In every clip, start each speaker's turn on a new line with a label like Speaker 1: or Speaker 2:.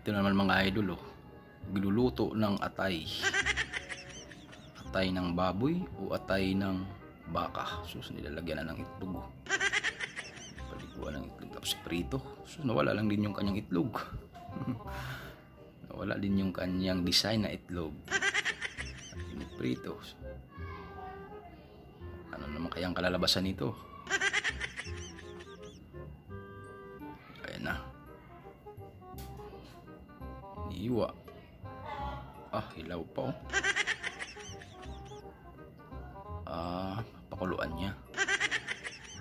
Speaker 1: Ito naman mga idol, oh. Gluluto ng atay. Atay ng baboy o atay ng baka. Sus, nilalagyan na ng itlog, oh. Paliguan ng itlog tapos prito. Sus, nawala lang din yung kanyang itlog. Nawala din yung kanyang design na itlog. Prito. Ano naman kayang kalalabasan nito? Ayan na. Iwa. Hilaw pa, oh. Pakuluan niya.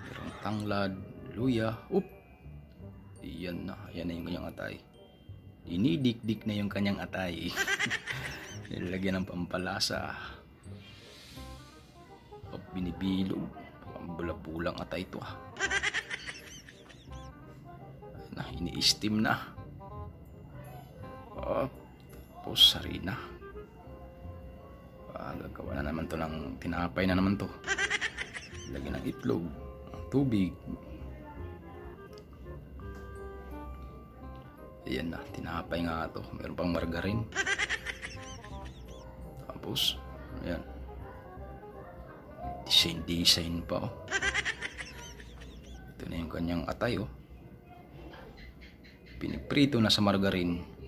Speaker 1: Merong tanglad, luya. Iyan na. Ayan na yung kanyang atay. Dinidikdik na yung kanyang atay. Nilagyan ng pampalasa. Binibilog. Bula-bulang atay ito, ah. Ayan na. Ini-steam na. Tapos sarina. Gagawa na naman to ng tinapay na naman to. Lagyan ng itlog, tubig. Ayan na, tinapay nga to. Meron pang margarine. Tapos ayan, design pa, oh. Ito na yung kanyang atay, oh. Piniprito na sa margarine.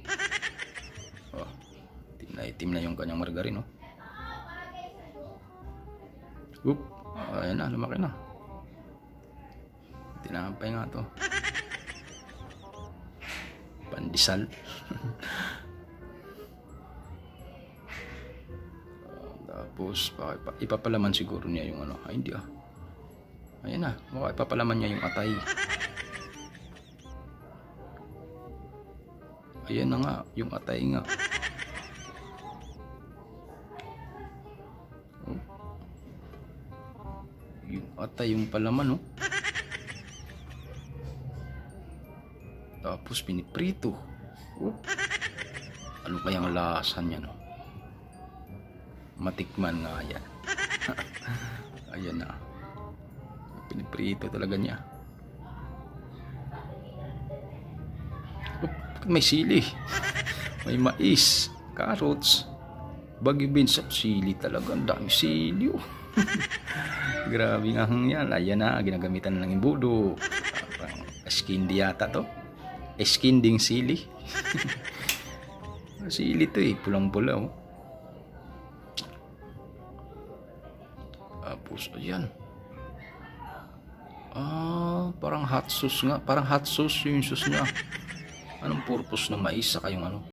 Speaker 1: Itim na yung kanyang margarine, oh. Ayan na, lumaki na. Tinapay nga to. Pandesal. Tapos ipapalaman siguro niya yung ano. Hindi, ah. Ayan na, ipapalaman niya yung atay. Ayan na nga, yung atay nga. Yung atay yung palaman, oh. Tapos piniprito. Ano kayang lasa niya, no? Matikman nga yan. Ayan na. Piniprito talaga niya. May sili. May mais, carrots, bagyo beans at sili talaga. Ang dami sili, oh. Grabe nga yan. Ayan na, ginagamitan na ng imbudo. Parang eskindi yata to. Eskinding sili. Sili to, eh. Pulang-pula, oh. Tapos ayan. Parang hot sauce nga. Parang hot sauce yung sauce niya. Anong purpose ng mais saka yung ano?